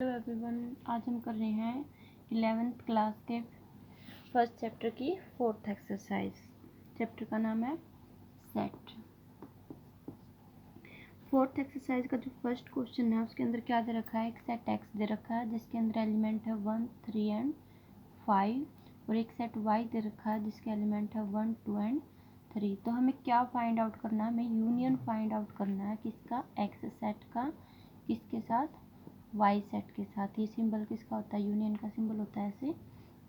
Hello everyone, आज हम कर रहे हैं 11th क्लास के फर्स्ट चैप्टर की फोर्थ एक्सरसाइज। चैप्टर का नाम है सेट। फोर्थ एक्सरसाइज का जो फर्स्ट क्वेश्चन है उसके अंदर क्या दे रखा है, एक सेट एक्स दे रखा है जिसके अंदर एलिमेंट है 1, 3 एंड 5 और एक सेट वाई दे रखा है जिसके एलिमेंट है 1, 2 एंड 3। तो हमें क्या फाइंड आउट करना है, हमें यूनियन फाइंड आउट करना है किसका, एक्स सेट का किसके साथ, वाई सेट के साथ। ये सिंबल किसका होता है, यूनियन का सिंबल होता है ऐसे।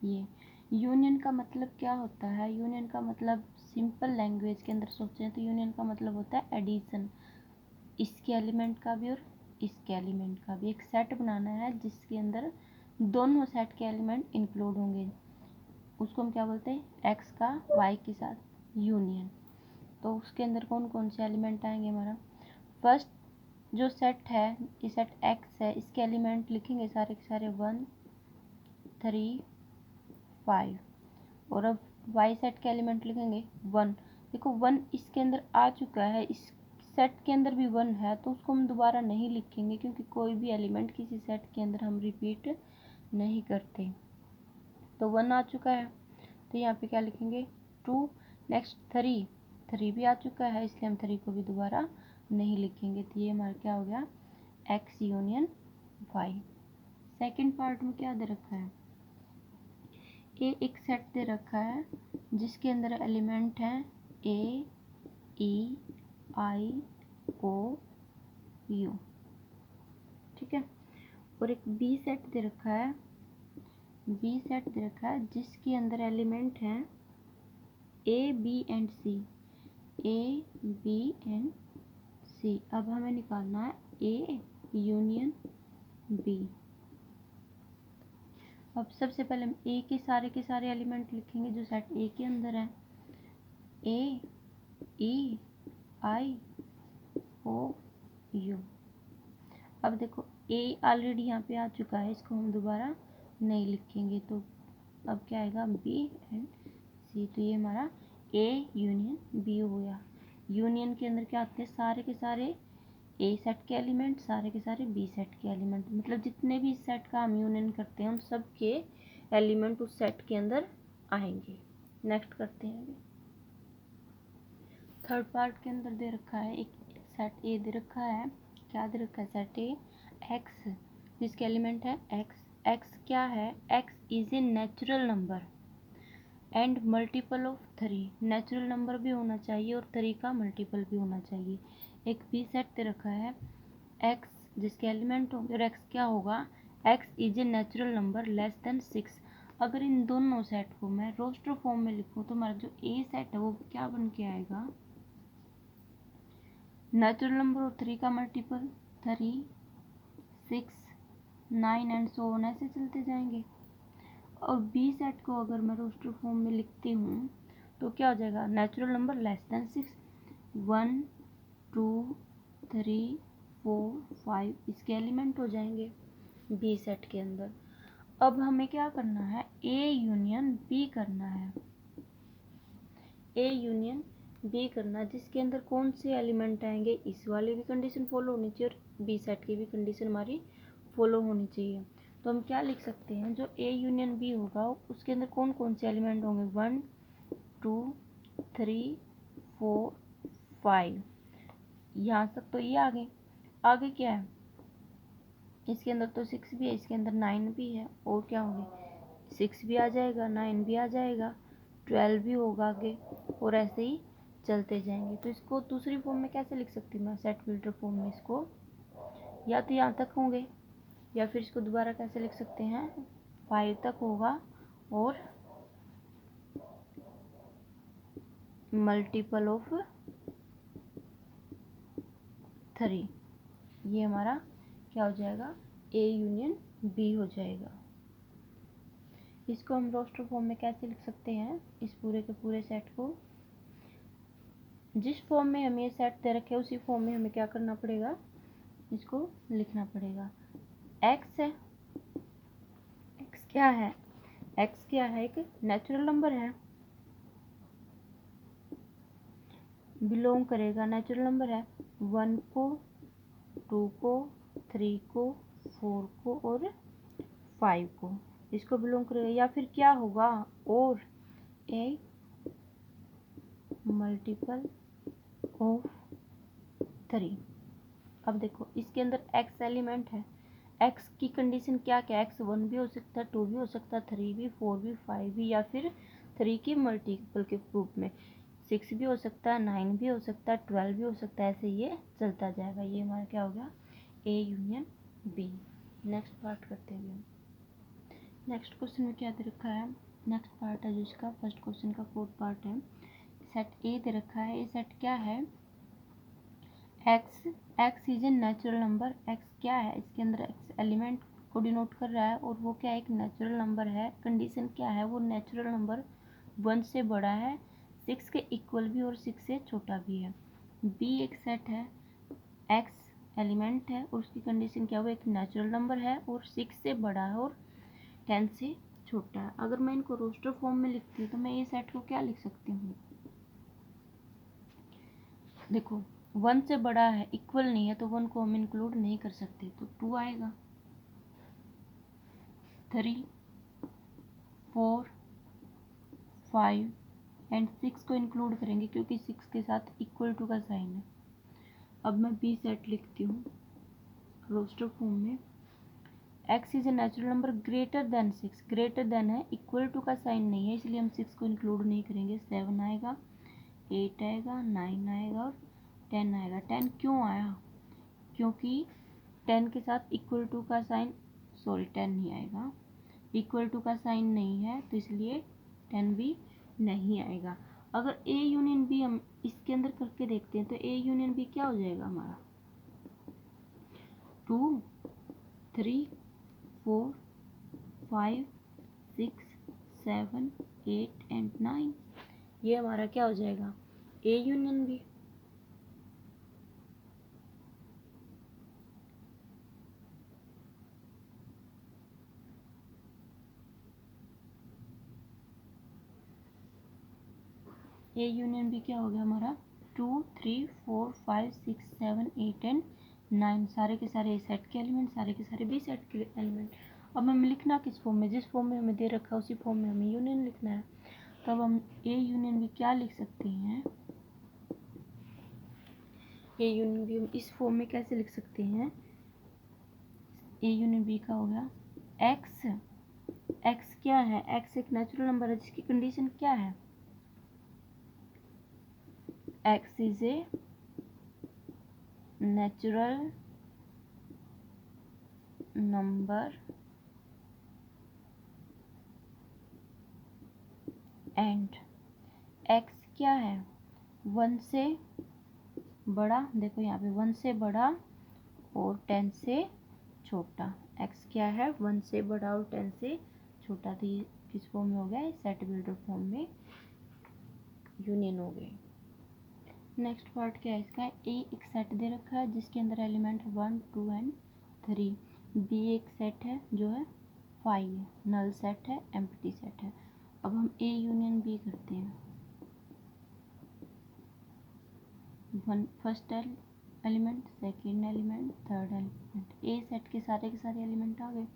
ये यूनियन का मतलब क्या होता है, यूनियन का मतलब सिंपल लैंग्वेज के अंदर सोचें तो यूनियन का मतलब होता है एडिशन, इसके एलिमेंट का भी और इसके एलिमेंट का भी। एक सेट बनाना है जिसके अंदर दोनों सेट के एलिमेंट इंक्लूड होंगे, उसको हम क्या बोलते हैं, एक्स का वाई के साथ यूनियन। तो उसके अंदर कौन कौन से एलिमेंट आएंगे, हमारा फर्स्ट जो सेट है, ये सेट एक्स है, इसके एलिमेंट लिखेंगे सारे के सारे 1, 3, 5। और अब वाई सेट के एलिमेंट लिखेंगे 1। देखो 1 इसके अंदर आ चुका है, इस सेट के अंदर भी 1 है तो उसको हम दोबारा नहीं लिखेंगे क्योंकि कोई भी एलिमेंट किसी सेट के अंदर हम रिपीट नहीं करते। तो 1 आ चुका है तो यहाँ पे क्या लिखेंगे 2। नेक्स्ट 3 भी आ चुका है इसलिए हम 3 को भी दोबारा नहीं लिखेंगे। तो ये हमारा क्या हो गया, X union Y. Second part में क्या दे रखा है, ए एक सेट दे रखा है जिसके अंदर एलिमेंट है ए, ई, आई, ओ, यू, ठीक है। और एक बी सेट दे रखा है, बी सेट दे रखा है जिसके अंदर एलिमेंट है A, B and C, A, B and C. अब हमें निकालना है ए यूनियन बी। अब सबसे पहले हम ए के सारे एलिमेंट लिखेंगे जो सेट ए के अंदर है, ए, ई, आई, ओ, यू। अब देखो ए ऑलरेडी यहाँ पे आ चुका है, इसको हम दोबारा नहीं लिखेंगे। तो अब क्या आएगा, बी एंड सी। तो ये हमारा ए यूनियन बी हो गया। यूनियन के अंदर क्या आते हैं, सारे के सारे ए सेट के एलिमेंट, सारे के सारे बी सेट के एलिमेंट, मतलब जितने भी इस सेट का हम यूनियन करते हैं उन सब के एलिमेंट उस सेट के अंदर आएंगे। नेक्स्ट करते हैं अभी। थर्ड पार्ट के अंदर दे रखा है एक सेट ए दे रखा है, क्या दे रखा है, सेट ए एक्स जिसके एलिमेंट है एक्स। एक्स क्या है, x is a natural number and multiple of 3। Natural number भी होना चाहिए और 3 का मल्टीपल भी होना चाहिए। एक बी सेट दे रखा है एक्स जिसके एलिमेंट होंगे, और एक्स क्या होगा, x is a natural number less than 6। अगर इन दोनों सेट को मैं रोस्टर फॉर्म में लिखूं तो हमारा जो ए सेट है वो क्या बन के आएगा, नेचुरल नंबर और 3 का मल्टीपल, 3, 6, 9 एंड सो ऑन ऐसे चलते जाएंगे। और बी सेट को अगर मैं रोस्टर फॉर्म में लिखती हूँ तो क्या हो जाएगा, नेचुरल नंबर लेस देन 6, 1, 2, 3, 4, 5 इसके एलिमेंट हो जाएंगे बी सेट के अंदर। अब हमें क्या करना है, ए यूनियन बी करना है, ए यूनियन बी करना जिसके अंदर कौन से एलिमेंट आएंगे, इस वाली भी कंडीशन फॉलो होनी चाहिए और बी सेट की भी कंडीशन हमारी फॉलो होनी चाहिए। तो हम क्या लिख सकते हैं, जो ए यूनियन बी होगा उसके अंदर कौन कौन से एलिमेंट होंगे, 1, 2, 3, 4, 5। यहाँ तक तो ये आगे आगे क्या है, इसके अंदर तो 6 भी है, इसके अंदर 9 भी है, और क्या होंगे, 6 भी आ जाएगा, 9 भी आ जाएगा, 12 भी होगा आगे, और ऐसे ही चलते जाएंगे। तो इसको दूसरी फॉर्म में कैसे लिख सकती हूँ मैं, सेट फिल्टर फॉर्म में इसको या तो यहाँ तक होंगे या फिर इसको दोबारा कैसे लिख सकते हैं, 5 तक होगा और मल्टीपल ऑफ 3। ये हमारा क्या हो जाएगा, ए यूनियन बी हो जाएगा। इसको हम रोस्टर फॉर्म में कैसे लिख सकते हैं, इस पूरे के पूरे सेट को जिस फॉर्म में हमें सेट दे रखे उसी फॉर्म में हमें क्या करना पड़ेगा, इसको लिखना पड़ेगा। एक्स है, एक्स क्या है, एक्स क्या है, एक नेचुरल नंबर है, बिलोंग करेगा, नेचुरल नंबर है 1 को, 2 को, 3 को, 4 को और 5 को, इसको बिलोंग करेगा। या फिर क्या होगा, और ए मल्टीपल ऑफ 3। अब देखो इसके अंदर x एलिमेंट है, x की कंडीशन क्या क्या, x 1 भी हो सकता है, 2 भी हो सकता है, 3 भी, 4 भी, 5 भी, या फिर 3 के मल्टीपल के रूप में 6 भी हो सकता है, 9 भी हो सकता है, 12 भी हो सकता है, ऐसे ये चलता जाएगा। ये हमारा क्या हो गया, A union B। Next part करते हैं हम। नेक्स्ट क्वेश्चन में क्या दे रखा है, नेक्स्ट पार्ट है जो इसका फर्स्ट क्वेश्चन का फोर्थ पार्ट है। सेट ए दे रखा है, ये सेट क्या है, x is a natural number. x क्या है, इसके अंदर x एलिमेंट को डिनोट कर रहा है और वो क्या एक नेचुरल नंबर है। कंडीशन क्या है, वो नेचुरल नंबर 1 से बड़ा है, 6 के इक्वल भी और 6 से छोटा भी है। b एक सेट है, x एलिमेंट है और उसकी कंडीशन क्या है, वो एक नेचुरल नंबर है और 6 से बड़ा है और 10 से छोटा है। अगर मैं इनको रोस्टर फॉर्म में लिखती हूँ तो मैं ये सेट को क्या लिख सकती हूँ, देखो 1 से बड़ा है, इक्वल नहीं है, तो 1 को हम इंक्लूड नहीं कर सकते, तो 2 आएगा। 3 4 5 एंड 6 को इंक्लूड करेंगे क्योंकि 6 के साथ इक्वल टू का साइन है। अब मैं बी सेट लिखती हूँ रोस्टर फॉर्म में। x is a natural number greater then 6, greater than है, इक्वल टू का साइन नहीं है, इसलिए हम 6 को इंक्लूड नहीं करेंगे। 7 आएगा, 8 आएगा, 9 आएगा और 10 आएगा। 10 क्यों आया, क्योंकि 10 के साथ इक्वल टू का साइन, सॉरी 10 नहीं आएगा, इक्वल टू का साइन नहीं है, तो इसलिए 10 भी नहीं आएगा। अगर A यूनियन B हम इसके अंदर करके देखते हैं तो A यूनियन B क्या हो जाएगा हमारा, 2 3 4 5 6 7 8 एंड 9, ये हमारा क्या हो जाएगा, A union B। A union B क्या हो गया हमारा, 2 3 4 5 6 7 8 एंड 9, सारे के सारे A सेट के एलिमेंट, सारे के सारे B सेट के एलिमेंट। अब हमें लिखना किस फॉर्म में, जिस फॉर्म में हमें दे रखा है उसी फॉर्म में हमें यूनियन लिखना है। तो अब हम A यूनियन B क्या लिख सकते हैं, A यूनियन B हम इस फॉर्म में कैसे लिख सकते हैं, A यूनियन B का हो गया x क्या है, x एक नेचुरल नंबर है जिसकी कंडीशन क्या है, x is a natural number and x क्या है, 1 से बड़ा, देखो यहाँ पे 1 से बड़ा और 10 से छोटा। x क्या है, 1 से बड़ा और 10 से छोटा, तो ये किस फॉर्म में हो गया, सेट बिल्डर फॉर्म में यूनियन हो गई। नेक्स्ट पार्ट क्या है इसका, A एक सेट दे रखा है जिसके अंदर एलिमेंट 1 2 एंड 3। B एक सेट है जो है 5 है, नल सेट है, एम्प्टी सेट है। अब हम A यूनियन B करते हैं। First element, second element, third element, A set के सारे एलिमेंट आ गए।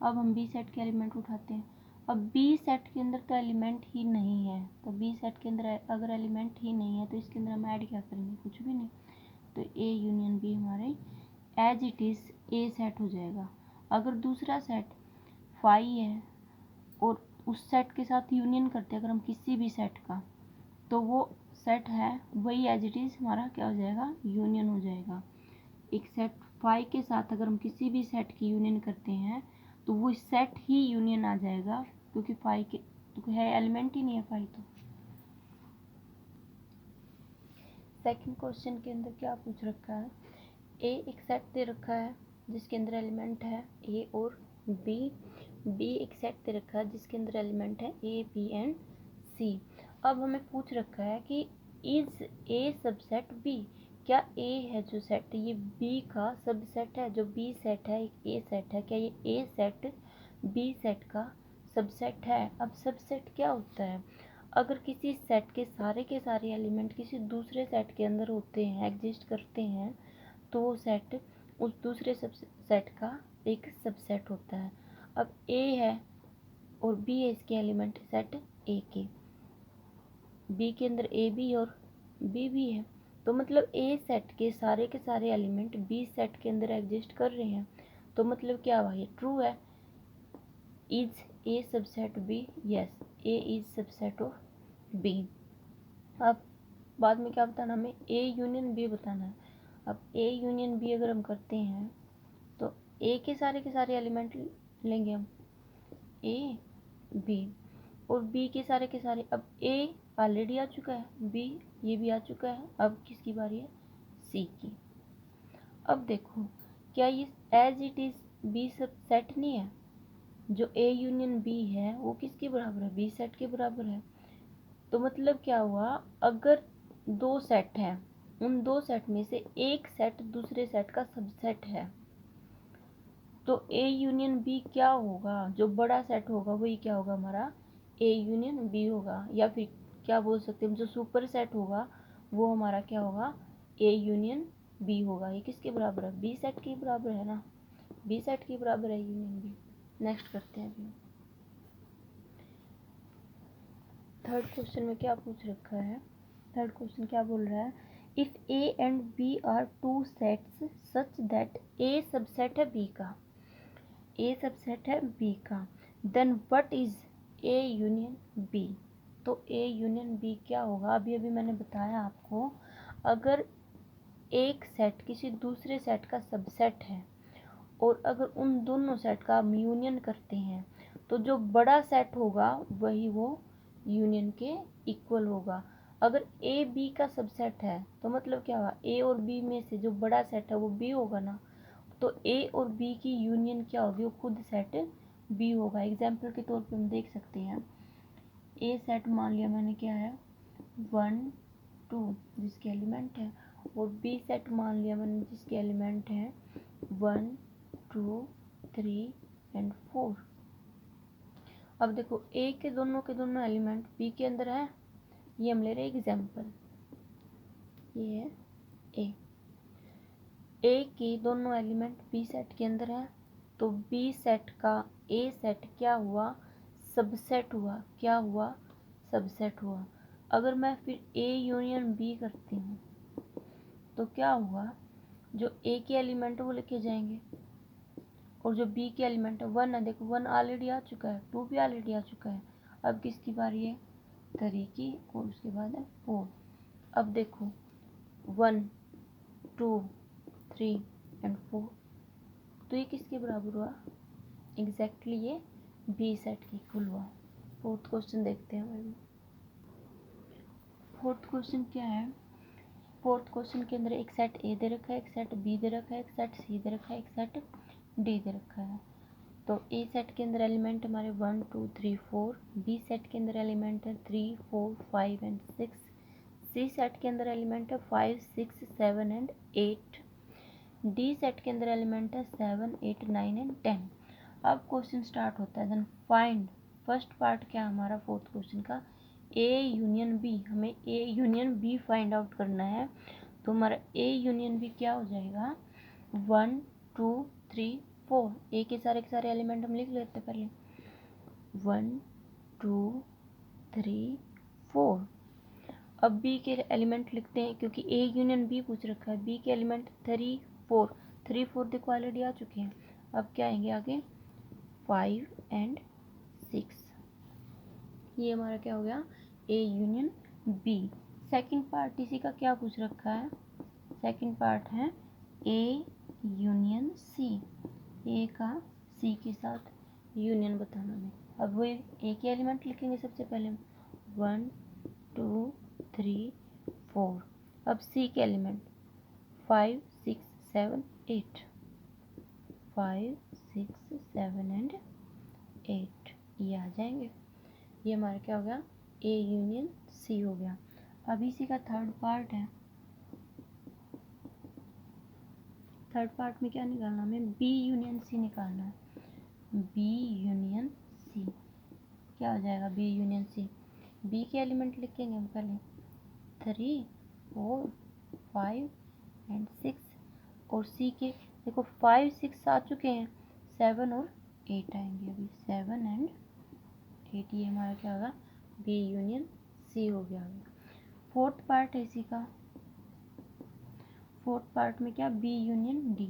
अब हम B सेट के एलिमेंट उठाते हैं। अब B सेट के अंदर तो एलिमेंट ही नहीं है, तो B सेट के अंदर अगर एलिमेंट ही नहीं है तो इसके अंदर हम ऐड क्या करेंगे, कुछ भी नहीं, तो A यूनियन B हमारे as it is A set हो जाएगा। अगर दूसरा सेट 5 है और उस सेट के साथ यूनियन करते हैं अगर हम किसी भी सेट का, तो वो सेट है वही एज इट इज़ हमारा क्या हो जाएगा, यूनियन हो जाएगा। एक सेट 5 के साथ अगर हम किसी भी सेट की यूनियन करते हैं तो वो सेट ही यूनियन आ जाएगा, क्योंकि 5 के तो है एलिमेंट ही नहीं है 5 तो। सेकंड क्वेश्चन के अंदर क्या पूछ रखा है, A एक सेट दे रखा है जिसके अंदर एलिमेंट है A और B। B एक सेट दे रखा है जिसके अंदर एलिमेंट है A B एंड C। अब हमें पूछ रखा है कि इज A सबसेट B, क्या A है जो सेट ये B का सबसेट है, जो B सेट है एक A सेट है, क्या ये A सेट B सेट का सबसेट है। अब सबसेट क्या होता है, अगर किसी सेट के सारे एलिमेंट किसी दूसरे सेट के अंदर होते हैं, एग्जिस्ट करते हैं, तो वो सेट उस दूसरे सब सेट का एक सबसेट होता है। अब ए है और बी है, इसके एलिमेंट सेट ए के, बी के अंदर ए भी और बी भी है, तो मतलब ए सेट के सारे एलिमेंट बी सेट के अंदर एग्जिस्ट कर रहे हैं। तो मतलब क्या हुआ, ये ट्रू है। Is A subset B? Yes, A is subset of B. अब बाद में क्या बताना हमें, ए यूनियन बी बताना है। अब ए यूनियन बी अगर हम करते हैं तो ए के सारे एलिमेंट लेंगे हम, ए बी, और बी के सारे, अब ए ऑलरेडी आ चुका है, बी ये भी आ चुका है, अब किसकी बारी है, सी की। अब देखो क्या ये एज इट इज बी सब सेट नहीं है, जो ए यूनियन बी है वो किसके बराबर है, बी सेट के बराबर है। तो मतलब क्या हुआ, अगर दो सेट हैं, उन दो सेट में से एक सेट दूसरे सेट का सबसेट है, तो ए यूनियन बी क्या होगा, जो बड़ा सेट होगा वही क्या होगा हमारा, ए यूनियन बी होगा। या फिर क्या बोल सकते हैं, जो सुपर सेट होगा वो हमारा क्या होगा, ए यूनियन बी होगा। ये किसके बराबर है, बी सेट के बराबर है ना, बी सेट के बराबर है यूनियन बी। नेक्स्ट करते हैं अभी। थर्ड क्वेश्चन में क्या पूछ रखा है, थर्ड क्वेश्चन क्या बोल रहा है, if A and B are two sets such that A subset है बी का, ए सबसेट है बी का, then what is A union B. तो ए यूनियन बी क्या होगा, अभी अभी मैंने बताया आपको, अगर एक सेट किसी दूसरे सेट का सबसेट है और अगर उन दोनों सेट का हम यूनियन करते हैं तो जो बड़ा सेट होगा वही वो यूनियन के इक्वल होगा। अगर ए बी का सबसेट है तो मतलब क्या होगा, ए और बी में से जो बड़ा सेट है वो बी होगा ना, तो ए और बी की यूनियन क्या होगी, वो खुद सेट बी होगा। एग्जाम्पल के तौर पे हम देख सकते हैं, ए सेट मान लिया मैंने क्या है 1 2 जिसके एलिमेंट है, और बी सेट मान लिया मैंने जिसके एलिमेंट है 1 2 3 एंड 4। अब देखो ए के दोनों एलिमेंट बी के अंदर है, ये हम ले रहे हैं एग्जाम्पल, ये है ए की दोनों एलिमेंट बी सेट के अंदर है, तो बी सेट का ए सेट क्या हुआ, सबसेट हुआ, क्या हुआ, सबसेट हुआ। अगर मैं फिर ए यूनियन बी करती हूँ तो क्या हुआ, जो ए के एलिमेंट है वो लेके जाएंगे, और जो बी के एलिमेंट है 1 है, देखो 1 ऑलरेडी आ चुका है, 2 भी ऑलरेडी आ चुका है, अब किसकी बारी है, 3 की, और उसके बाद है 4। अब देखो 1 2 3 एंड 4, तो ये किसके बराबर हुआ, एग्जैक्टली ये बी सेट के इक्वल हुआ। फोर्थ क्वेश्चन देखते हैं भाई। फोर्थ क्वेश्चन क्या है, फोर्थ क्वेश्चन के अंदर एक सेट ए दे रखा है, एक सेट बी दे रखा है, एक सेट सी दे रखा है, एक सेट डी दे रखा है। तो ए सेट के अंदर एलिमेंट हमारे 1 2 3 4, बी सेट के अंदर एलिमेंट है 3 4 5 एंड 6, सी सेट के अंदर एलिमेंट है 5 6 7 एंड 8, डी सेट के अंदर एलिमेंट है 7 8 9 एंड 10। अब क्वेश्चन स्टार्ट होता है, देन फाइंड, फर्स्ट पार्ट क्या हमारा फोर्थ क्वेश्चन का, ए यूनियन बी, हमें A union B find out करना है। तो हमारा ए यूनियन बी क्या हो जाएगा, 1 2 3 4, ए के सारे एलिमेंट हम लिख लेते हैं पहले, 1 2 3 4। अब बी के एलिमेंट लिखते हैं, क्योंकि ए यूनियन बी पूछ रखा है, बी के एलिमेंट 3 4, 3 4 देखो ऑलरेडी आ चुके हैं। अब क्या आएंगे आगे, 5 एंड 6, ये हमारा क्या हो गया, A union B. Second part इसी का क्या पूछ रखा है, सेकंड पार्ट है ए यूनियन सी, ए का सी के साथ यूनियन बताना है। अब वो ए के एलिमेंट लिखेंगे सबसे पहले, 1 2 3 4, अब सी के एलिमेंट 5 6 7 8, 5 6 7 एंड 8, ये आ जाएंगे। ये हमारा क्या हो गया, ए यूनियन सी हो गया। अब इसी का थर्ड पार्ट है, थर्ड पार्ट में क्या निकालना हमें, बी यूनियन सी निकालना है, बी यूनियन सी क्या हो जाएगा, बी यूनियन सी, बी के एलिमेंट लिखेंगे हम पहले 3 4 5 एंड 6, और सी के देखो 5 6 आ चुके हैं, 7 और 8 आएंगे। अभी 7 एंड 8, ये हमारा क्या होगा, बी यूनियन सी हो गया। फोर्थ पार्ट है इसी का। फोर्थ पार्ट में क्या, B union D,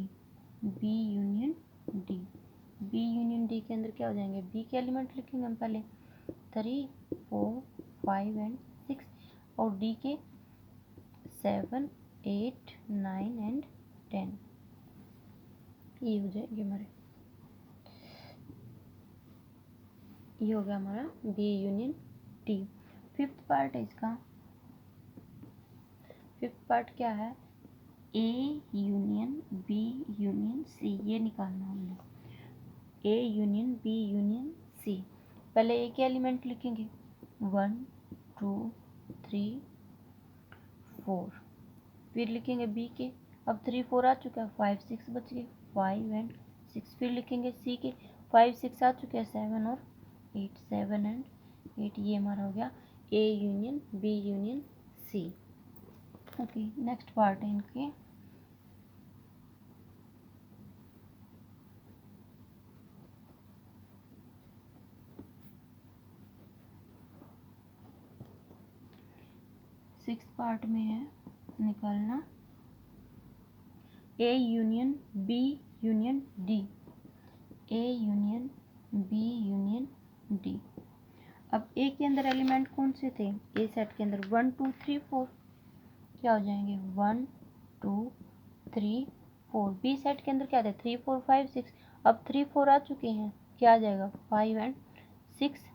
B union D. B union D के अंदर क्या हो जाएंगे, बी के एलिमेंट लिखेंगे हम पहले 3, 4, 5 एंड 6, और डी के 7, 8, 9 एंड 10, ये हो जाएंगे हमारे। ये हो गया हमारा B union D. Fifth part है इसका। फिफ्थ पार्ट क्या है, A union B union C, ये निकालना हमने। A union B union C, पहले ए के एलिमेंट लिखेंगे 1, 2, 3, 4, फिर लिखेंगे बी के, अब 3, 4 आ चुका है, 5, 6 बच गए, 5 एंड 6, फिर लिखेंगे सी के, 5, 6 आ चुके हैं, 7 और 8, 7 एंड 8, ये हमारा हो गया A union B union C. Okay, next part है इनके। सिक्स पार्ट में है निकालना A union B union D, A union B union D. अब ए के अंदर एलिमेंट कौन से थे, ए सेट के अंदर 1, 2, 3, 4, क्या हो जाएंगे 1, 2, 3, 4। बी सेट के अंदर क्या थे 3, 4, 5, 6, अब 3, 4 आ चुके हैं, क्या आ जाएगा 5 एंड 6।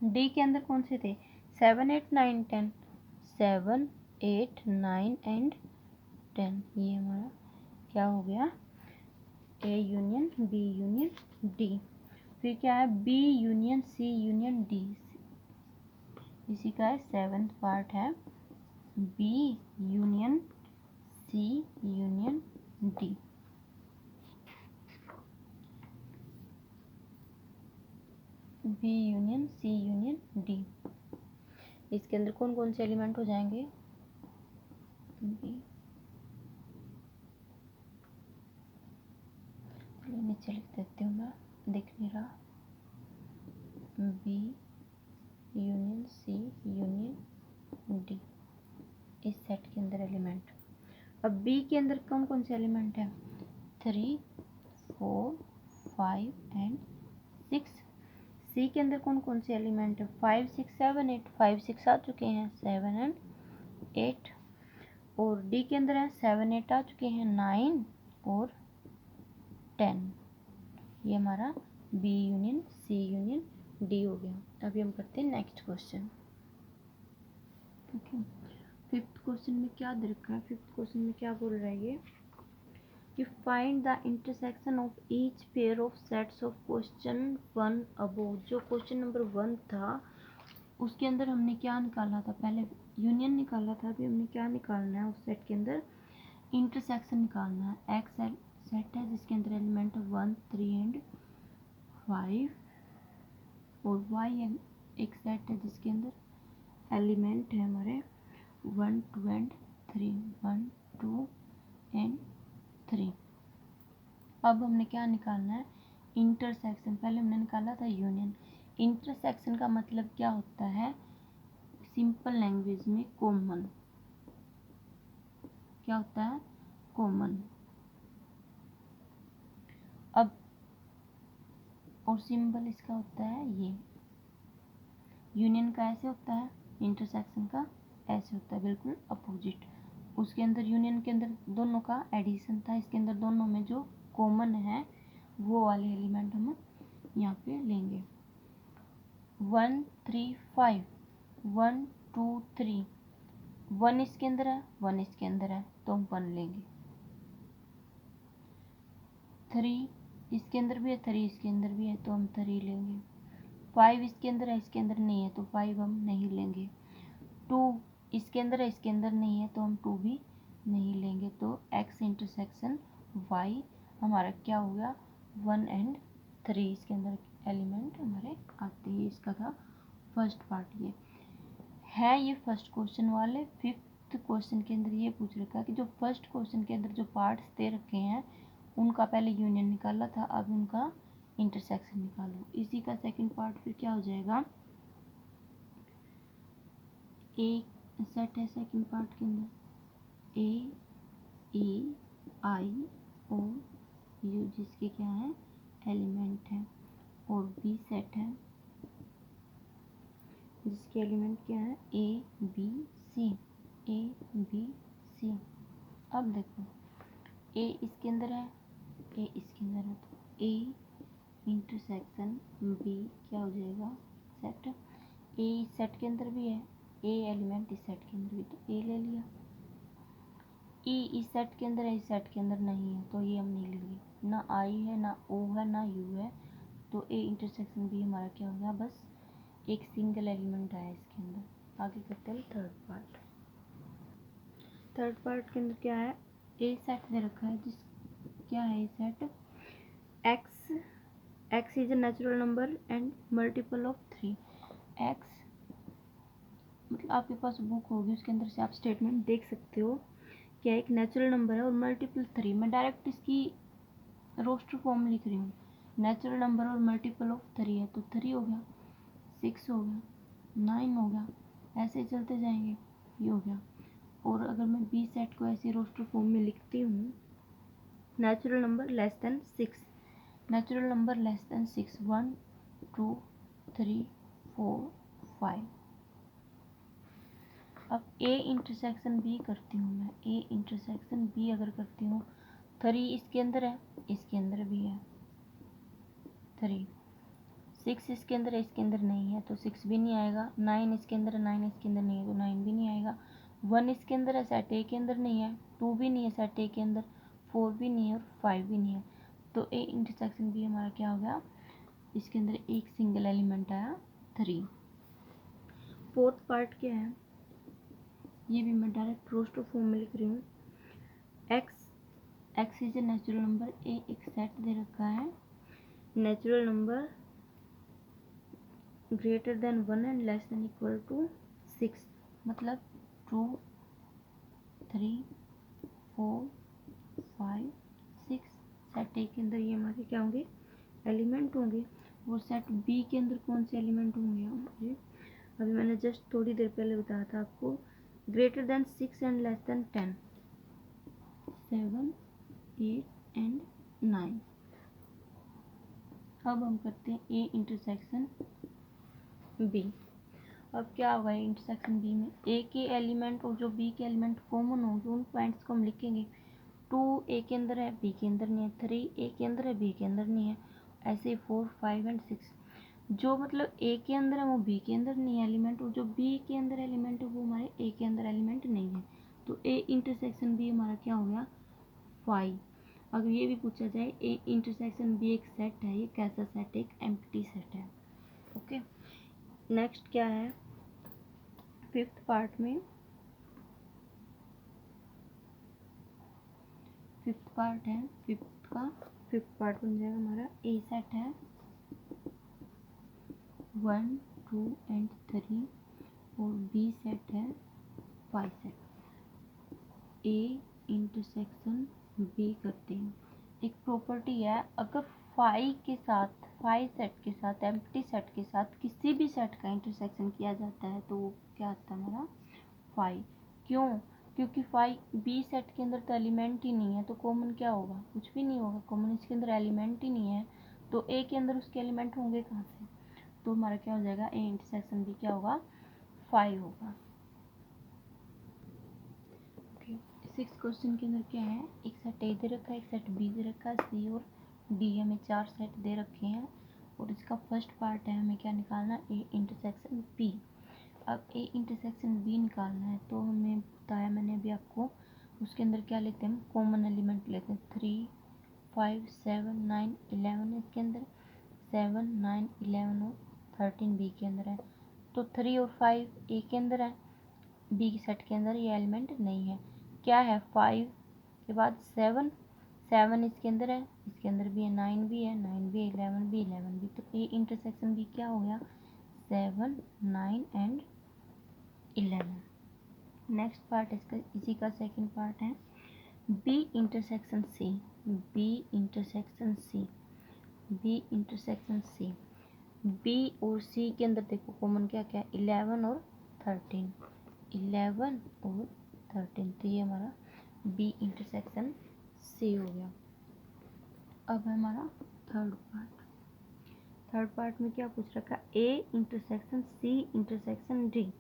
डी के अंदर कौन से थे 7, 8, 9, 10, 7, 8, 9 एंड 10, ये हमारा क्या हो गया A union B union D. फिर क्या है B union C union D, इसी का सेवेंथ पार्ट है B union C union D. B union C union D, इसके अंदर कौन कौन से एलिमेंट हो जाएंगे, बी, नीचे लिख देती हूँ मैं, दिख नहीं रहा, B union C union D, इस सेट के अंदर एलिमेंट। अब बी के अंदर कौन कौन से एलिमेंट हैं 3, 4, 5 एंड 6। सी के अंदर कौन कौन से एलिमेंट है 5, 6, 7, 8, 5, 6 आ चुके हैं, 7 एंड 8। और डी के अंदर है 7, 8 आ चुके हैं, 9 और 10, ये हमारा B union C union D हो गया। अभी हम करते हैं next question. Okay, fifth question में क्या दे रखा है, फिफ्थ क्वेश्चन में क्या बोल रहा है ये कि find the intersection of each pair of sets of question 1 above. जो क्वेश्चन नंबर 1 था उसके अंदर हमने क्या निकाला था, पहले यूनियन निकाला था, अभी हमने क्या निकालना है उस सेट के अंदर इंटरसेक्शन निकालना है। एक्स सेट है जिसके अंदर एलिमेंट 1, 3 एंड 5, और वाई एक सेट है जिसके अंदर एलिमेंट है हमारे 1, 2 एंड 3, 1, 2 एंड 3। अब हमने क्या निकालना है इंटरसेक्शन, पहले हमने निकाला था यूनियन। इंटरसेक्शन का मतलब क्या होता है सिंपल लैंग्वेज में कॉमन, क्या होता है कॉमन। अब और सिंबल इसका होता है ये, यूनियन का ऐसे होता है, इंटरसेक्शन का ऐसे होता है, बिल्कुल अपोजिट। उसके अंदर यूनियन के अंदर दोनों का एडिशन था, इसके अंदर दोनों में जो कॉमन है वो वाले एलिमेंट हम यहाँ पे लेंगे। 1, 3, 5, 1, 2, 3, 1 इसके अंदर है, 1 इसके अंदर है तो हम 1 लेंगे। 3 इसके अंदर भी है, 3 इसके अंदर भी है तो हम 3 लेंगे। 5 इसके अंदर है, इसके अंदर नहीं है तो 5 हम नहीं लेंगे। 2 इसके अंदर है, इसके अंदर नहीं है तो हम 2 भी नहीं लेंगे। तो x इंटरसेक्शन y हमारा क्या हो गया 1 एंड 3, इसके अंदर एलिमेंट हमारे आते हैं। इसका था फर्स्ट पार्ट। ये है ये फर्स्ट क्वेश्चन वाले। फिफ्थ क्वेश्चन के अंदर ये पूछ रखा है कि जो फर्स्ट क्वेश्चन के अंदर जो पार्ट्स दे रखे हैं उनका पहले यूनियन निकाला था, अब उनका इंटरसेक्शन निकालो। इसी का सेकंड पार्ट फिर क्या हो जाएगा, एक सेट है सेकंड पार्ट के अंदर ए ई आई ओ यू जिसके क्या है एलिमेंट है, और बी सेट है जिसके एलिमेंट क्या है A B C, A B C. अब देखो ए इसके अंदर है, ए इसके अंदर है, तो ए इंटरसेक्शन बी क्या हो जाएगा सेट। ए इस सेट के अंदर भी है, ए एलिमेंट इस सेट के अंदर भी, तो ए ले लिया। ई इस सेट के अंदर है, इस सेट के अंदर नहीं है, तो ये हम नहीं लेंगे, ना आई है ना ओ है ना यू है, तो ए इंटरसेक्शन बी हमारा क्या हो गया, बस एक सिंगल एलिमेंट आया इसके अंदर। आगे करते हैं थर्ड पार्ट। थर्ड पार्ट के अंदर क्या है, ए सेट दे रखा है, जिस क्या है a set X, X is a natural number and multiple of 3। X मतलब आपके पास बुक होगी, उसके अंदर से आप स्टेटमेंट देख सकते हो, क्या एक नेचुरल नंबर है और मल्टीपल 3। मैं डायरेक्ट इसकी रोस्टर फॉर्म लिख रही हूँ, नेचुरल नंबर और मल्टीपल ऑफ 3 है, तो 3 हो गया, 6 हो गया, 9 हो गया, ऐसे चलते जाएंगे, ये हो गया। और अगर मैं बी सेट को ऐसे रोस्टर फॉर्म में लिखती हूँ, natural number less than 6, natural number less than 6, 1 2 3 4 5। अब ए इंटरसेक्शन बी करती हूँ मैं, ए इंटरसेक्शन बी अगर करती हूँ, 3 इसके अंदर है, इसके अंदर भी है 3, 6 इसके अंदर है, इसके अंदर नहीं है, तो 6 भी नहीं आएगा, 9 इसके अंदर है, 9 इसके अंदर नहीं है, तो 9 भी नहीं आएगा, 1 इसके अंदर है, सेट ए के अंदर नहीं है, 2 भी नहीं है सेट ए के अंदर, 4 भी नहीं है और 5 भी नहीं है, तो ए इंटरसेक्शन बी हमारा क्या हो गया, इसके अंदर एक सिंगल एलिमेंट आया 3। फोर्थ पार्ट क्या है, ये भी मैं डायरेक्ट रोस्टर फॉर्म में लिख रही हूँ, X is a natural number, a एक सेट दे रखा है, natural number greater than 1 and less than equal to 6, मतलब 2 3 4 5 6। सेट ए के अंदर ये हमारे क्या होंगे एलिमेंट होंगे, और सेट बी के अंदर कौन से एलिमेंट होंगे हमारे, अभी मैंने जस्ट थोड़ी देर पहले बताया था आपको, greater than 6 and less then 10, 7 8 and 9। अब हम करते हैं ए इंटरसेक्शन बी। अब क्या होगा इंटरसेक्शन बी में, ए के एलिमेंट और जो बी के एलिमेंट कॉमन होंगे उन पॉइंट्स को हम लिखेंगे। 2 ए के अंदर है, बी के अंदर नहीं है, 3 ए के अंदर है, बी के अंदर नहीं है, ऐसे 4 5 एंड 6। जो मतलब ए के अंदर है वो बी के अंदर नहीं है एलिमेंट, और जो बी के अंदर एलिमेंट है वो हमारे ए के अंदर एलिमेंट नहीं है, तो ए इंटरसेक्शन बी हमारा क्या हो गया 5। अगर ये भी पूछा जाए ए इंटरसेक्शन बी एक सेट है, ये कैसा सेट है, एक एम्प्टी सेट है। ओके, नेक्स्ट क्या है फिफ्थ पार्ट में, फिफ्थ पार्ट है, फिफ्थ पार्ट बन जाएगा हमारा, ए सेट है 1 2 एंड 3 और बी सेट है 5 सेट। ए इंटरसेक्शन बी करते हैं, एक प्रॉपर्टी है, अगर 5 के साथ 5 सेट के साथ एम्प्टी सेट के साथ किसी भी सेट का इंटरसेक्शन किया जाता है तो वो क्या आता है हमारा 5। क्यों, क्योंकि 5 बी सेट के अंदर तो एलिमेंट ही नहीं है, तो कॉमन क्या होगा, कुछ भी नहीं होगा, कॉमन इसके अंदर एलिमेंट ही नहीं है, तो ए के अंदर उसके एलिमेंट होंगे कहाँ से, तो हमारा क्या हो जाएगा ए इंटरसेक्शन भी क्या होगा 5 होगा। ओके, सिक्स क्वेश्चन के अंदर क्या है, एक सेट ए दे रखा है, एक सेट बी दे रखा है, सी और डी हमें 4 सेट दे रखे हैं, और इसका फर्स्ट पार्ट है हमें क्या निकालना, ए इंटरसेक्शन बी। अब ए इंटरसेक्शन बी निकालना है, तो हमें बताया मैंने अभी आपको, उसके अंदर क्या लेते हैं हम कॉमन एलिमेंट लेते हैं, 3 5 7 9 11 है इसके अंदर, 7 9 11 और 13 बी के अंदर है, तो 3 और 5 ए के अंदर है, बी के सेट के अंदर ये एलिमेंट नहीं है। क्या है 5 के बाद 7, 7 इसके अंदर है, इसके अंदर भी है, 9 भी है, 9 भी, 11 भी, 11 भी, तो ए इंटरसेक्शन भी क्या हो गया 7 9 एंड 11। नेक्स्ट पार्ट इसका, इसी का सेकंड पार्ट है B intersection C. B intersection C, B intersection C. B और सी के अंदर देखो कॉमन क्या क्या है, 11 और 13, 11 और 13, तो ये हमारा बी इंटरसेक्शन सी हो गया। अब है हमारा थर्ड पार्ट। थर्ड पार्ट में क्या पूछ रखा है, A intersection C intersection D,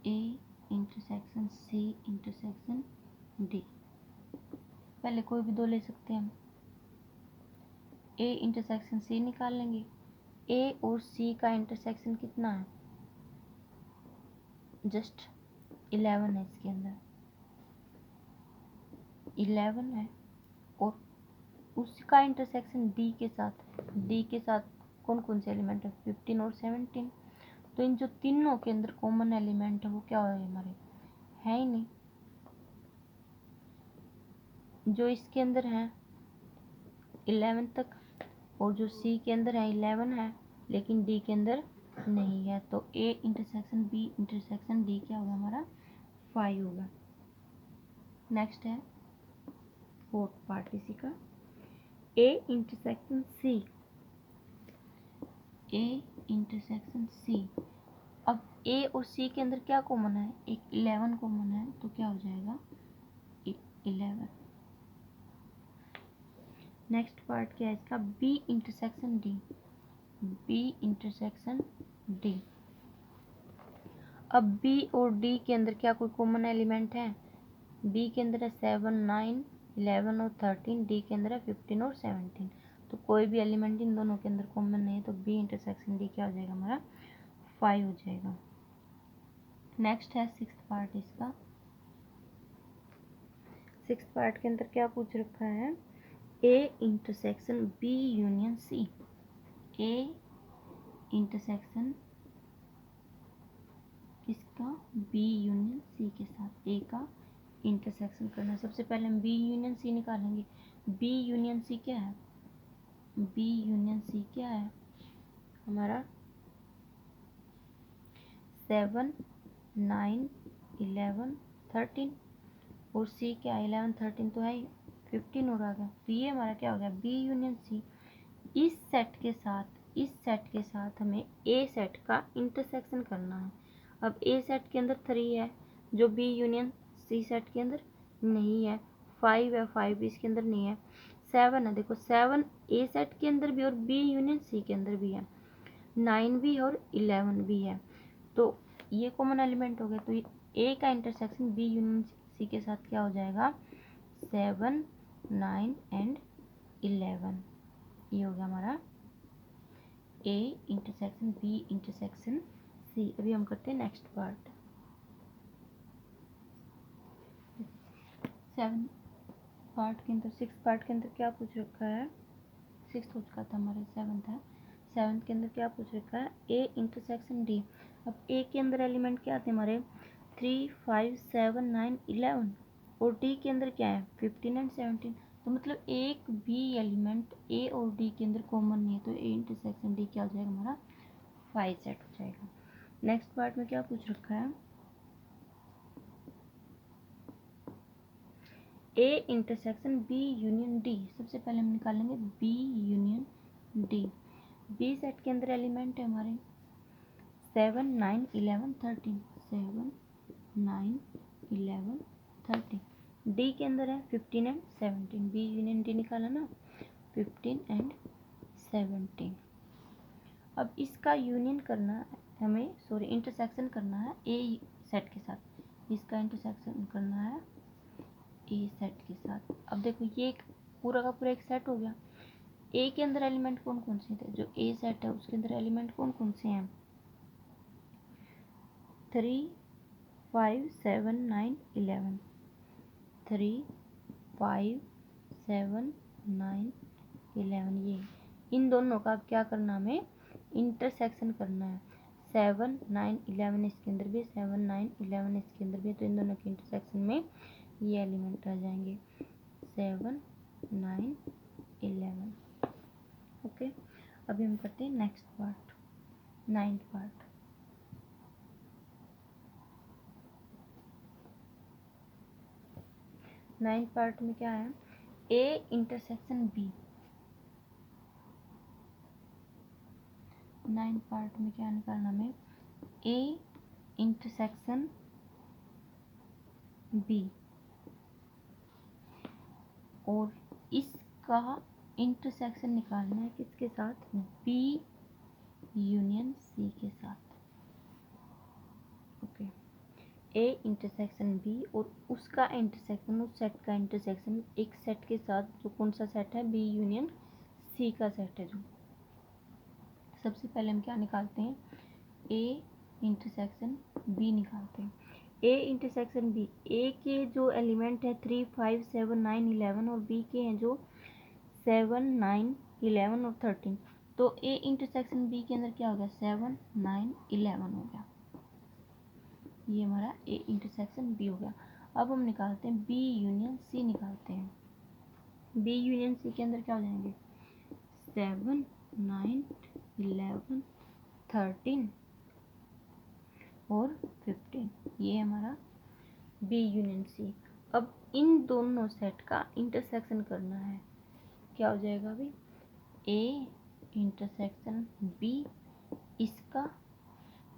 A intersection C intersection D. पहले कोई भी दो ले सकते हैं हम। ए इंटरसेक्शन सी निकाल लेंगे। ए और सी का इंटरसेक्शन कितना है, जस्ट 11 है, इसके अंदर 11 है। और उसका इंटरसेक्शन डी के साथ कौन कौन से एलिमेंट है, 15 और 17। तो इन जो तीनों के अंदर कॉमन एलिमेंट है वो क्या है हमारे, है ही नहीं। जो इसके अंदर है 11 तक, और जो सी के अंदर है 11 है, लेकिन डी के अंदर नहीं है। तो A intersection B intersection D क्या होगा हमारा, 5 होगा। नेक्स्ट है फोर्थ पार्ट इसी का, ए इंटरसेक्शन सी, ए इंटरसेक्शन सी। अब ए और सी के अंदर क्या कॉमन है, एक 11 कॉमन है, तो क्या हो जाएगा 11। नेक्स्ट पार्ट क्या है इसका, B intersection D, B intersection D. अब बी और डी के अंदर क्या कोई कॉमन एलिमेंट है, बी के अंदर है 7, 9, 11 और 13, डी के अंदर है 15 और 17। तो कोई भी एलिमेंट इन दोनों के अंदर कॉमन नहीं है, तो बी इंटरसेक्शन डी क्या हो जाएगा हमारा, 5 हो जाएगा। नेक्स्ट है सिक्स्थ पार्ट इसका। सिक्स्थ पार्ट के अंदर क्या पूछ रखा है, A intersection B union C, A intersection किसका, बी यूनियन सी के साथ ए का इंटरसेक्शन करना है। सबसे पहले हम बी यूनियन सी निकालेंगे। बी यूनियन सी क्या है, बी यूनियन सी क्या है हमारा, 7, 9, 11, 13, और सी क्या है 11, 13 तो है ही, 15 और आ गया। तो ये हमारा क्या हो गया, बी यूनियन सी। इस सेट के साथ हमें ए सेट का इंटरसेक्शन करना है। अब ए सेट के अंदर 3 है, जो बी यूनियन सी सेट के अंदर नहीं है। 5 है, 5 भी इसके अंदर नहीं है। 7 है, देखो 7 ए सेट के अंदर भी और बी यूनियन सी के अंदर भी है। 9 भी है और 11 भी है। तो ये कॉमन एलिमेंट हो गया। तो ए का इंटरसेक्शन बी यूनियन सी के साथ क्या हो जाएगा, 7, 9 एंड 11। ये हो गया हमारा A intersection B intersection C. अभी हम करते हैं नेक्स्ट पार्ट। 7 पार्ट के अंदर, 6 पार्ट के अंदर क्या पूछ रखा है, 6 हो चुका था हमारा, 7 है। 7 के अंदर क्या पूछ रखा है, ए इंटरसेक्शन डी। अब ए के अंदर एलिमेंट क्या आते हैं हमारे, 3, 5, 7, 9, 11, और डी के अंदर क्या है 15 एंड 17। तो मतलब एक भी एलिमेंट ए और डी के अंदर कॉमन नहीं है। तो ए इंटरसेक्शन डी क्या हो जाएगा हमारा, 5 सेट हो जाएगा। नेक्स्ट पार्ट में क्या पूछ रखा है, A intersection B union D. सबसे पहले हम निकालेंगे B union D. B set के अंदर एलिमेंट है हमारे 7, 9, 11, 13, 7, 9, 11, 13। डी के अंदर है 15 एंड 17। बी यूनियन डी निकाला ना, 15 एंड 17। अब इसका यूनियन करना है हमें, सॉरी इंटरसेक्शन करना है ए सेट के साथ। इसका इंटरसेक्शन करना है ए सेट के साथ। अब देखो ये पूरा का पूरा एक सेट हो गया। ए के अंदर एलिमेंट कौन कौन से थे, जो ए सेट है उसके अंदर एलिमेंट कौन कौन से हैं, 3, 5, 7, 9, 11, 3, 5, 7, 9, 11। ये इन दोनों का अब क्या करना, हमें इंटरसेक्शन करना है। 7, 9, 11 इसके अंदर भी, 7, 9, 11 इसके अंदर भी। तो इन दोनों के इंटरसेक्शन में ये एलिमेंट आ जाएंगे 7, 9, 11। ओके, अभी हम करते हैं next part, 9th part. 9th part में क्या है, ए इंटरसेक्शन बी। 9 पार्ट में क्या निकालना हमें, ए इंटरसेक्शन बी और इसका इंटरसेक्शन निकालना है किसके साथ, बी यूनियन सी के साथ। ओके, ए इंटरसेक्शन बी और उसका इंटरसेक्शन, उस सेट का इंटरसेक्शन एक सेट के साथ, जो कौन सा सेट है, बी यूनियन सी का सेट है। जो सबसे पहले हम क्या निकालते हैं, ए इंटरसेक्शन बी निकालते हैं। ए इंटरसेक्शन बी, ए के जो एलिमेंट है 3, 5, 7, 9, 11 और बी के हैं जो 7, 9, 11 और 13। तो ए इंटरसेक्शन बी के अंदर क्या हो गया, 7, 9, 11 हो गया। ये हमारा ए इंटरसेक्शन बी हो गया। अब हम निकालते हैं बी यूनियन सी निकालते हैं। बी यूनियन सी के अंदर क्या हो जाएंगे, 7, 9, 11, 13 और 15। ये हमारा बी यूनियन सी। अब इन दोनों सेट का इंटरसेक्शन करना है, क्या हो जाएगा अभी, ए इंटरसेक्शन बी, इसका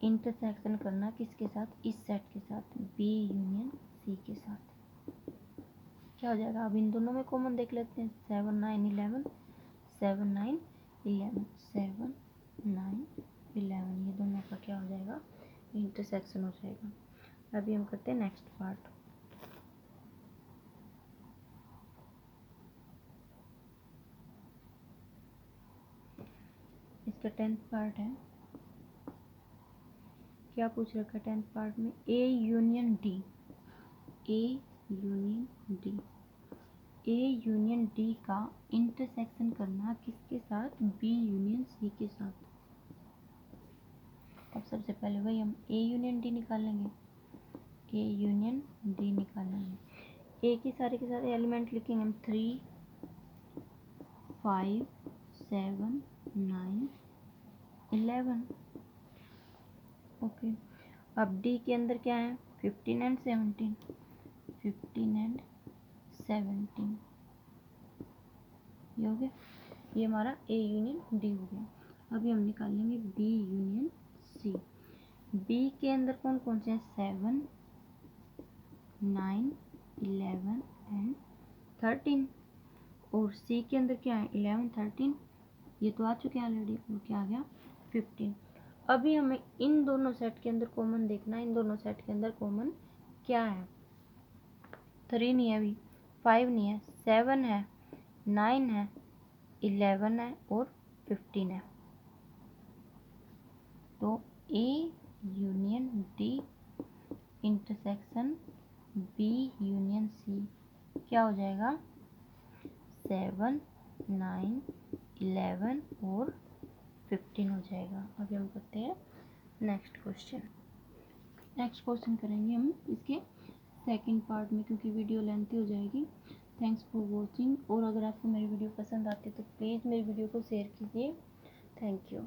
इंटरसेक्शन करना किसके साथ, इस सेट के साथ, बी यूनियन सी के साथ। क्या हो जाएगा, अब इन दोनों में कॉमन देख लेते हैं, 7, 9, 11, 7, 9, 11, 7, 9, 11, ये दोनों का क्या हो जाएगा, इंटरसेक्शन हो जाएगा। अभी हम करते हैं नेक्स्ट पार्ट। इसका 10th पार्ट है। क्या पूछ रखा है 10th पार्ट में, ए union D, A union D, A union D का इंटरसेक्शन करना किसके साथ, बी यूनियन सी के साथ। अब सबसे पहले वही हम ए यूनियन डी निकालेंगे, ए यूनियन डी निकालेंगे। ए के सारे एलिमेंट लिखेंगे हम 3, 5, 7, 9, 11। ओके, अब डी के अंदर क्या है, 15 एंड 17, 15 एंड 17, ये हो गया। ये हमारा ए यूनियन डी हो गया। अभी हम निकालेंगे बी यूनियन सी। बी के अंदर कौन कौन से हैं, 7, 9, 11 एंड 13 और सी के अंदर क्या है, 11, 13, ये तो आ चुके हैं ऑलरेडी, और क्या आ गया, 15। अभी हमें इन दोनों सेट के अंदर कॉमन देखना है, इन दोनों सेट के अंदर कॉमन क्या है, 3 नहीं है, अभी 5 नहीं है, 7 है, 9 है, 11 है और 15 है। तो A union D intersection B union C क्या हो जाएगा, 7, 9, 11 और 15 हो जाएगा। अभी हम करते हैं नेक्स्ट क्वेश्चन। नेक्स्ट क्वेश्चन करेंगे हम इसके सेकंड पार्ट में, क्योंकि वीडियो लेंथी हो जाएगी। Thanks for watching. और अगर आपको मेरी वीडियो पसंद आती है तो प्लीज़ मेरी वीडियो को शेयर कीजिए। Thank you.